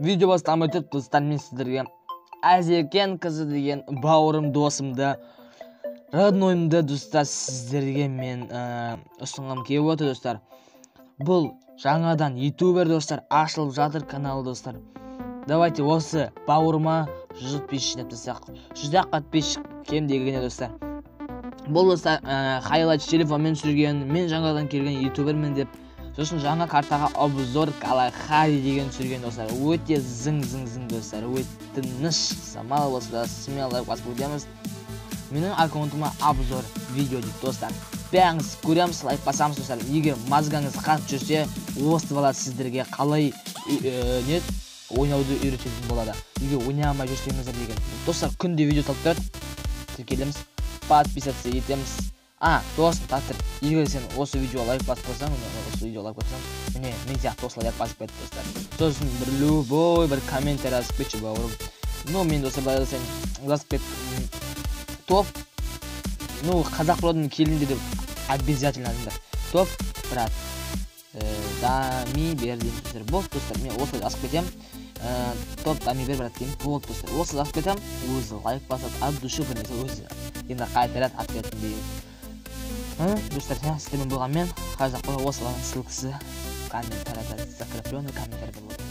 Видео бастамай тұрып достар, мен сіздерге Әзекен қызы деген бауырым досымды, роднойымды достар, сіздерге мен ұсынғым келіп отыр достар. Бұл жаңадан ютубер достар, ашылып жатыр каналы достар. Давайте осы бауырыма 100 подписчик жинап 100 подписчик кем дегенде достар. Бұл достар хайлайт телефонмен түсірген, мен жаңадан келген ютубермен деп. Сосын жаңа картаға обзор Калахари деген түсірген достар. Өте зың достар. Өте ныш самал болса, смело басып өтеміз. Менің аккаунтыма обзор видео дейді достар. Бәріңіз көреміз, лайк басамыз достар. Егер мазғаңыз қатып жүрсе, осы бала сіздерге қалай ойнауды үйрететін болады. Егер ойнамай жүрсеңіздер деген. Достар, күнде видео салып тұрады. Тіркелеміз, подписаться етеміз. Достым тастыр, егер сен осы видеоға лайк басып қойсаң, міне мен сияқты осы лайк басып кетті достар. Сосын бір любой бір комментарий жазып кетші бауырым. Мен достар былай сен жазып кет. Топ, қазақ бродың келінде деп обязательно жазыңдар. Топ, брат, дами бер деймін достар. Болды достар, мен осы жазып кетем. Топ, дами бер брат деймін. Болды достар, осы жазып кетем. Өзі лайк басады, от души бір нәрсе өзі. Енді қайтарады ответін деймін. Достар, сіздермен болғанмен қазақ қой осылардың ссылкасы комментарияда закрепленный комментарий болады.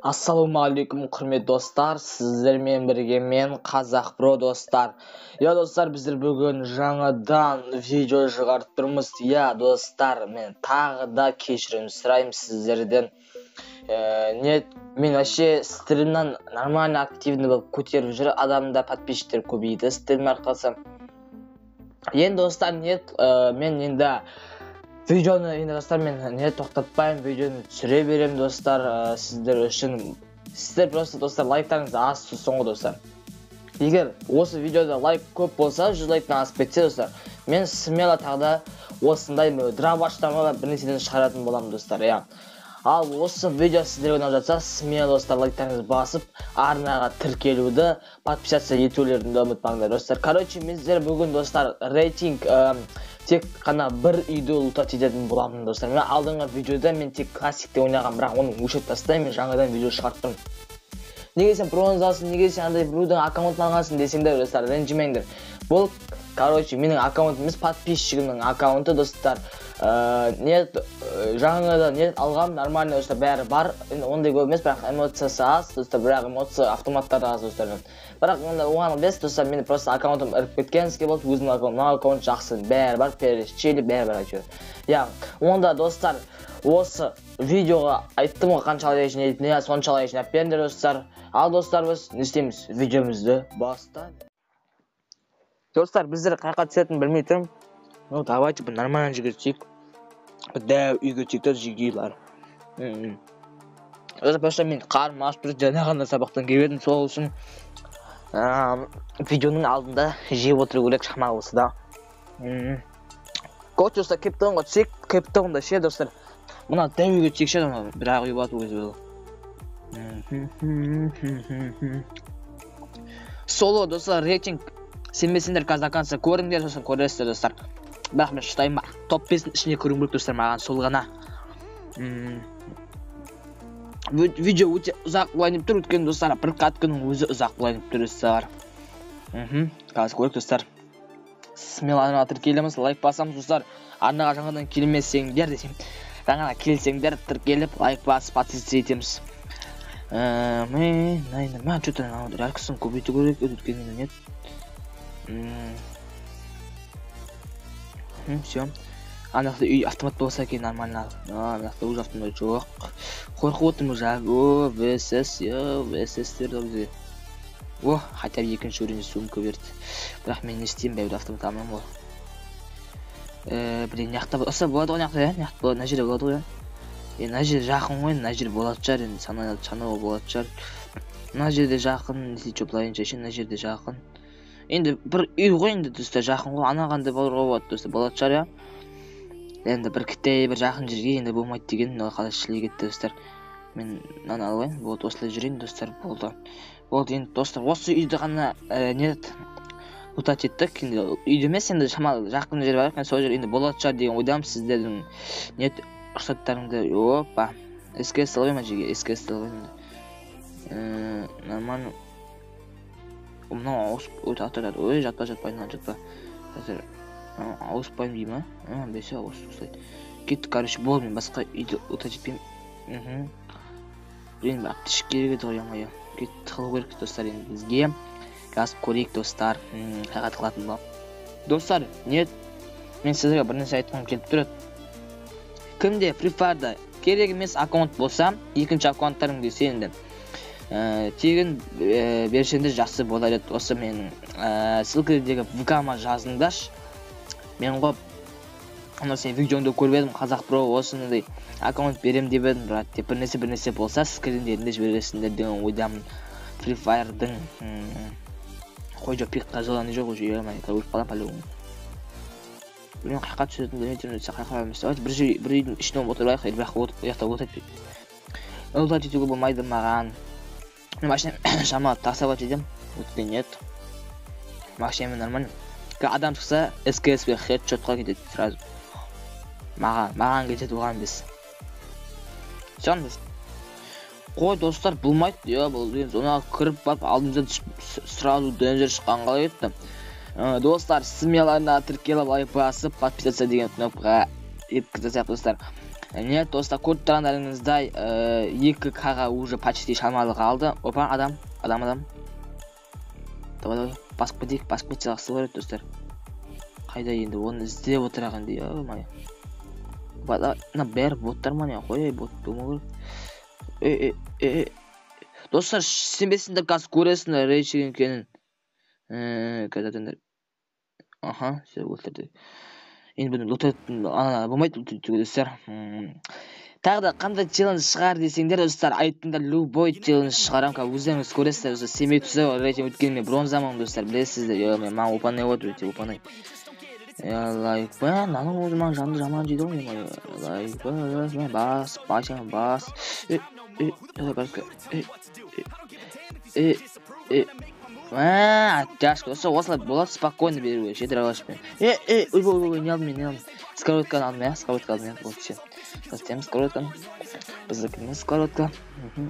Ассалаумағалейкум құрмет достар, сіздермен бірге мен Қазақ Бро достар. Достар, біздер бүгін жаңадан видео шығарып тұрмыз. Достар, мен тағы да кешірім сұраймын сіздерден. Мен вообще стримнан нормально активный болып көтеріп жүр, адамда подписчиктер көбейді стрим арқасы. Енді достар, мен енді видеоны достар, мен тоқтатпаймын, видеоны түсіре берем достар, сіздер үшін. Сіздер просто достар лайктарыңызды аз соңғы достар. Егер осы видеода лайк көп болса, 100 лайктан асып кетсе достар, мен смело тағда осындай драбаштамаға бір нәрседен шығаратын боламын достар. Ал осы видео сіздерге ұнап жатса, смело достар лайктарыңызды басып, арнаға тіркелуді, подписаться етулерді ұмытпаңдар достар. Короче, біздер бүгін достар рейтинг тек қана бір үйді ұлтат ететін боламын достар. Мен алдыңғы видеода мен тек классикте ойнаған, бірақ оны өшіріп тастаймын, мен жаңадан видео шығарып тұрмын. Неге сен бронзасын, неге сен андай біреудің аккаунтын алғансың десеңдер достар, ренжімеңдер. Бұл, короче, менің аккаунтым емес, подписчигімнің аккаунты достар. Жаңадан алғам, нормально достар, бәрі бар. Ондай көп емес, бірақ эмоциясы аз достар, бірақ эмоция автоматтары аз достар. Бірақ оған без достар, мен просто аккаунтым іріп кеткенске болды, өзімнің аккаунт жақсы, бәрі бар, перешчели, бәрі бар әйтеуір. Онда достар, осы видеоға айттым ғой қаншалай жинайтын, соншалай жинап беріңдер достар. Ал достар, біз не істейміз? Видеомызды бастаймыз. Достар, біздер қайқа түсетінін білмей тұрмын. Давайте бір нормально жерге түсейік. Бір дәу үйге түсейік жегейлар. Просто мен қарым ашып тұрып жаңа ғана сабақтан келіп едім, сол үшін видеоның алдында жеп отыру керек шамалы болса да. Коч достар, кептоғынға түсейік, кептоғында ше достар. Мұна дәу үйге түсейік ше, бірақ үй бату өзі болды. Соло достар, рейтинг сенбесеңдер казаканса көріңдер, сосын көресіздер достар. Бірақ мен шыдаймын бар. Топ 5-ің ішіне көрім керек достар, маған сол ғана. Видео өте ұзақ болайынып тұр, өткен достар, бір каткінің өзі ұзақ болайынып тұр достар. Қазір көрік достар. Смело арнаға тіркелеміз, лайк басамыз достар. Арнаға жаңадан келмесеңдер десем, жаңадан келсеңдер тіркеліп, лайк басып, подписаться етеміз. Мен что-то әркісін көбейту керек, өткеннен нет. Все. Анақты үй автомат болса екен нормально. Анақты өз автомат жоқ. Қорқып отырмын жағы. ВСС терді бізде. Хотя бы екінші өрінде сумка берді. Бірақ мен не істеймін, бәуді автомат алмам ғой. Блин, неқта болады ғой, неқта болады, мына жерде болады ғой. Мына жер жақын ғой, мына жер болады шығар, енді санауға болады шығар. Мына жерде жақын, несе жоплайынша ше, мына жерде жақын. Енді бір үй ғой, енді достар жақын ғой, анағанда баруға болады достар, болады шығар, Енді бір кітей, бір жақын жерге енді болмайды деген, қалай шілей кетті достар. мен мынаны алайын. Болды, осылай жүрейін достар. Болды енді достар, осы үйді ғана не ұтат еттік. Енді үйде емес, енді шамалы жақын жер бар екен, сол жер енді болады шығар деген ойдамын. Сіздердің ниет рұқсаттарыңды опа еске салып ма жеге, еске салып нормально. Мынау өте атырады. Ой, жатпа жатпа. Қазір ауыспаймын дейм ма? Бесе ауыспайды. Кеттік, короче, болды, мен басқа үйді ұтат жетпеймін. Блин, аптечка керек еді ғой, ама кетті қылу керек достар. Енді бізге газ көрейік достар. Қайға тығылатын ба достар? Нет, мен сіздерге бір нәрсе айтқым келіп тұрады. Кімде Free Fire'да керек емес аккаунт болса, екінші аккаунттарыңды сенді тегін берсеңдер жақсы болар еді. Осы менің ссылкадегі ВК-ма жазыңдаршы. Мен ғой сен видеоңды көріп едім, Қазақ Про осындай аккаунт берем деп едім, брат. Бір нәрсе болса скриндерінде жібересіңдер деген ойдамын. Free Fire'дың қой жоқ, пикқа желание жоқ уже, өліп қалам по-любому. Мен қайқа түсетін дөнеттерін өтсе қайқа емес. Бір үйдің ішіне отырайық, бірақ ұяқта отайды. Ұлтат етуге болмайды маған. Мен машина шамалы таксовать етем, өткен ет. Машина нормально. Адам шықса СКС-пе хедшотқа кетеді сразу. Маған кетеді, оған біз. Сонда қой достар, болмайды. Бұл зонаға кіріп барып алдымыздан сразу дөнжер шыққан қалай етті. Достар, смелайна тіркеліп лайк басып, подписаться деген кнопкаға еткізсек достар. Нет, достар, көріп тұрғандарыңыздай 2К-ға уже почти шамалы қалды. Опа, адам. Давай, басып кетсе жақсы бар еді достар. Қайда енді, оны іздеп отыраған дей, ой-май. Бәрі боттар ма не, қой, бот болмау керек. Достар, сенбесіңдер, газ көресіңдер, рейчеген кенін. Қазатыңдар. Аха, все, өлтірді. Енді бұны лотетін, болмайды лотетуге достар. Тағы да қандай челлендж шығар десеңдер достар, айттыңдар, любой челлендж шығарам, өздеріңіз көресіздер достар. Семей тұзы рейтинг өткенмен бронзамын достар, білесіздер. Маған опанай отыр, өте опанай. Лайкпен, наның өзі маған жанды жаман жейді ғой. Лайкпен, бас. Оттяжка, осылай болады, спокойно беру керек, дралашпен. Ой, не алдым. Сковородканы алдым, болды все. Достаем сковородканы. Біздікіне сковородка.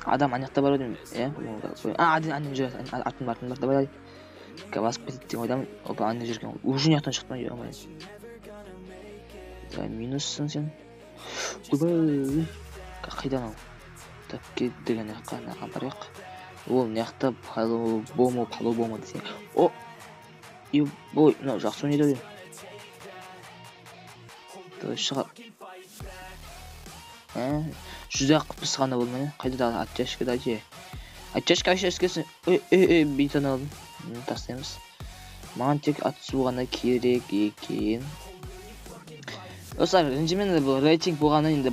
Адам анаяқта бар өдім. Анем жүреді, артын бар, давай. Басып кетеді деген ойдамын. Опа, анне жүрген. Уже неяқтан шықты ма, минуссың сен. Ойбай. Қайдан ал? Так, кеттіген яққа барайық. Ол неяқта по-любому десең. О! Ебой, жақсы ойнайды өдім. Давай шыға. Жүзақ қыпысқанда болды мәне. Қайда да оттяжка да же. Оттяжка вообще өскесін. Бейтан алдым. Тастаймыз. Маған тек атысу ғана керек екен. Достар, ренжімен бұл рейтинг болғаны енді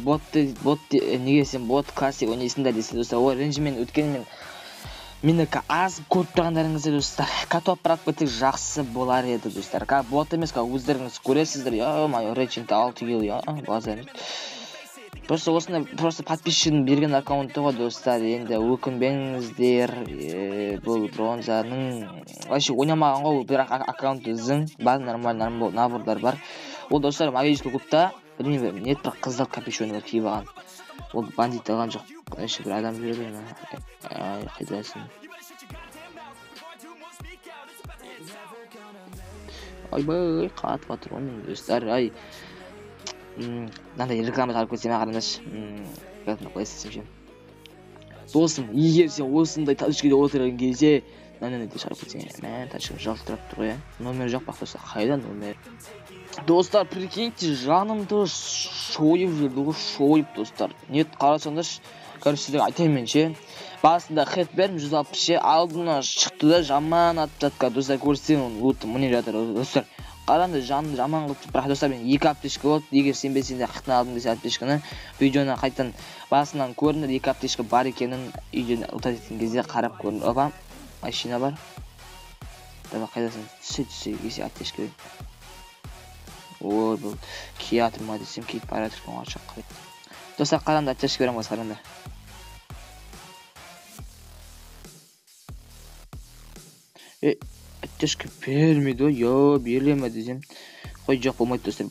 неге сен бот классик ойнайсыңдар десе достар. Ой, ренжімен өткенмен менікі аз көріп тұрғандарыңызды достар. Катоп барап кетік жақсы болар еді достар. Бот емес, өздеріңіз көресіздер. Рейтингті 6 ел, базар. Просто подписчидің берген аккаунты ғой достар. Енді өкінбеңіздер. Бұл бронзаның вообще ойнамаған ғой, бірақ аккаунты зың бар, нормально наборлар бар. Ол достар магический клубта білмеймін, нет бір қыздар капюшоны киіп алған. Ол бандит алған жоқ. Еще бір адам жүреді. Қайдасың? Ойбай, қатып атыр оның достар. Мынандай реклама шығарып кетсем қараңдаршы. Қалай істесем ше. Досым, егер сен осындай тачкеде отырған кезде мынандай шығарып кетсең, тачкем жалтырап тұр ғой. Номер жоқ бақ достар. Қайда номер? Достар, прикиньте, жанымды шойып жүрді ғой, шойып достар. Нет, қарасаңдаршы. Короче, сіздерге айтайын мен ше. Басында хет бердім 160 ше, алдына шықты да жаман атып жатқан. Достар, көрсең оны өтті мұне жатыр достар. Қараңды жанды жаман қылып, бірақ достар мен 2 аптечка болды. Егер сенбесеңде қайтадан алдым десе аптечканы, видеоны қайтадан басынан көрінді, 2 аптечка бар екенін үйден ұтат еткен кезде қарап көрінді. Опа, машина бар. Давай қайдасың? Түсе кесе аптечка бер. Ой, бұл киятыр ма десем, кейт бара жатыр. Достар, қараңды аптечка берем ғой, қараңдар. Әттешке бермейді ғой, йо, беріле ме десем. Қой, жоқ болмайды достар.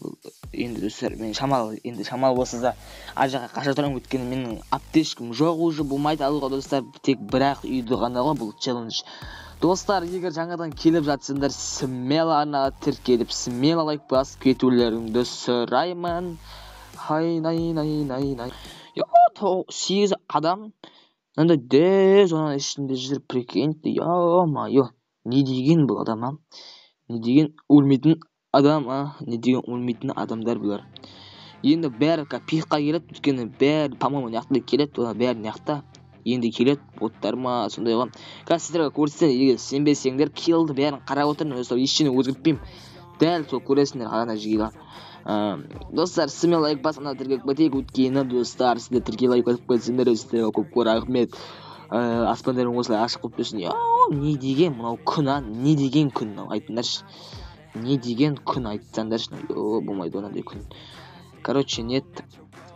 Енді достар, мен шамал болса да ар жаққа қаша тұрамын, өйткені менің аптечкам жоқ, уже болмайды алуға достар. Тек бірақ үйді ғана ғой, бұл челлендж. Достар, егер жаңадан келіп жатсыңдар, смело арнаға тіркеліп, смело лайк басып кетулеріңді сұраймын. Най. Йо, 8 адам мынандай дез оның ішінде жүріп, прикиньте, ё-моё. Не деген бұл адам, а? Не деген өлмейтін адам, а? Не деген өлмейтін адамдар бұлар. Енді бәрі пихқа келеді, өйткені бәрі, по-моему, нияқта келеді, бәрі нияқта. Енді келеді, боттар ма, сондай ғой. Қазір сіздерге көрсетсем, егер сенбесеңдер, келді бәрін қарап отырмын, ештеңе өзгертпеймін. Дәл сол көресіңдер, қарана жиға. Достар, смело лайк басып, ана тіркеліп кетейік, өткені достар, сіздер тіркеліп лайк басып кетсеңдер, сіздерге көп рахмет. Аспандарың осылай ашық болып тұрсын. Не деген мынау күн, а? Не деген күн, айтыңдаршы. Не деген күн айтсаңдаршы. Болмайды ондай күн. Короче, нет,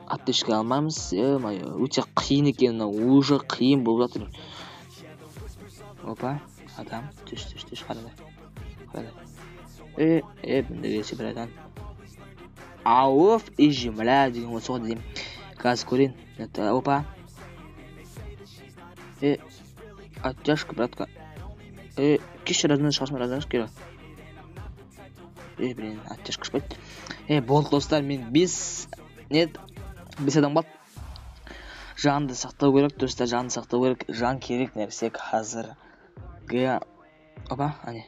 аптечка алмаймыз. Өте қиын екен, уже қиын болып жатыр. Опа, адам, түш, қарады. Бұнда келсе бір адам. Ауф, земля деген осы ғой деймін. Қазір көрейін. Опа. Оттяжка, братка. Кеше размен шығасың, размен блин, оттяжка шықпайды. Болды достар, мен 5 адам бат. Жанды сақтау керек, достар, жанды сақтау керек. Жан керек нәрсе қазір. Опа, ане.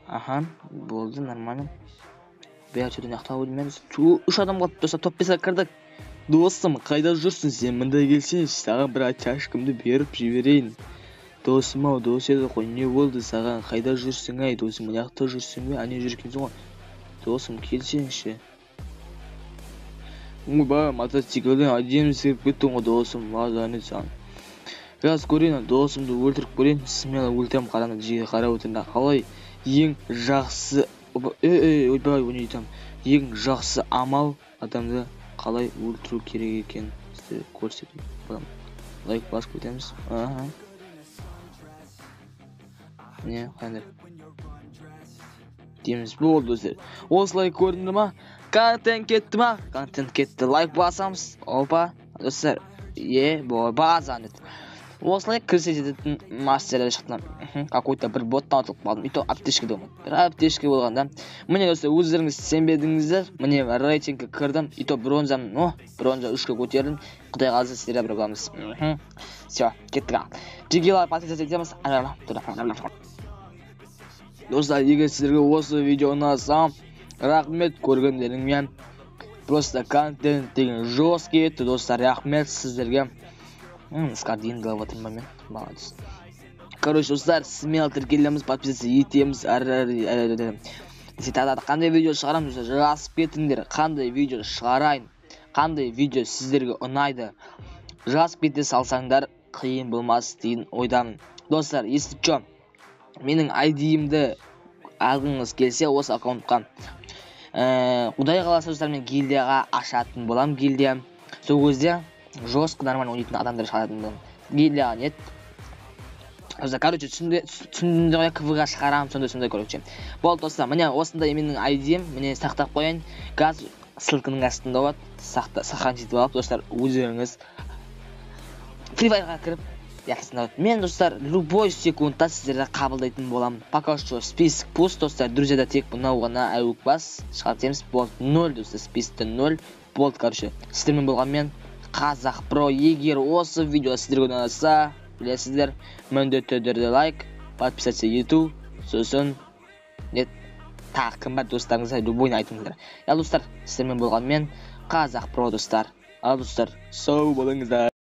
Аха, болды, нормально. Бәрі сөйден ақтау өдіміз. 3 адам қалды, достар, топ 5-ға кірдік. Досым, қайда жүрсің сен? Мында келсен, саған бір оттяжкамды беріп жіберейін. Досым-ау, дос еді ғой, не болды саған? Қайда жүрсің ай? Досым, мынаяқта жүрсің бе? Ане жүргенсің ғой. Досым, келсеңші. Ойбай, мотоциклден әдемі серіп кеттің ғой, досым. Мазаны саған. Қазір көрейін, досымды өлтіріп көрейін. Смело өлтірем, қараны жиі қарап отырында. Қалай ең жақсы... Ойбай, өне етем. Ең жақсы амал адамды қалай өлтіру керек екен сізді көрсетіп боламын. Лайк басып кетеміз. Не, қандай дейміз. Болды достар. Осылай көрінді ма? Контент кетті ма? Контент кетті. Лайк басамыз. Опа, достар. Базаны. Осылай көрсететін мастерлер шықтым. Какой-то бір боттан атылып қалдым. И то аптечке болмады. Бір аптечке болғанда. Міне достар, өздеріңіз сенбедіңіздер. Міне рейтингке кірдім. И то бронза 3-ке көтердім. Құдай қаласа серебро боламыз. Все, кеттік. Жекелар подписаться етеміз. Достар, егер сіздерге осы видео ұнаса, рахмет көргендеріңмен. Просто контент деген жесткий етті, достар. Рахмет сіздерге. Скардин голову момент. Молодец. Короче, достар, смело тіркелеміз, подписаться етеміз. Қандай видео шығарамыз, жазып кетіңдер. Қандай видео шығарайын, қандай видео сіздерге ұнайды, жазып кете салсаңдар қиын болмас деген ойдамын. Достар, естіп жо, менің ID-имді алғыңыз келсе осы аккаунтқа. Құдай қаласа достар, мен гильдияға ашатын болам. Гильдия сол кезде жестко нормально ойнайтын адамдар шығаратын болам. Гильдияға нет. Короче, түсіндіңдер ғой, КВ-ға шығарам, сондай короче. Болды достар, міне осындай менің ID-ім, міне сақтап қойын. Қазір ссылканың астында болады, сохранить алып, достар, өздеріңіз Free Fire-ға кіріп, яқсында болады. Мен достар, любой секундта сіздерді қабылдайтын болам. Пока что список пуст, достар, друзьяда тек бұнау ғана әуік бас шығартеміз. Болды 0, достар, списокта 0. Болды, короче, сіздермен болған мен Қазақ Про. Егер осы видео сіздерге ұнаса, білесіздер, міндетті түрде лайк, подписаться ету, сосын тағы кім бар достарыңызға любойны айтыңыздар. Достар, сіздермен болған мен Қазақ Про, достар. Достар, сау болыңыздар.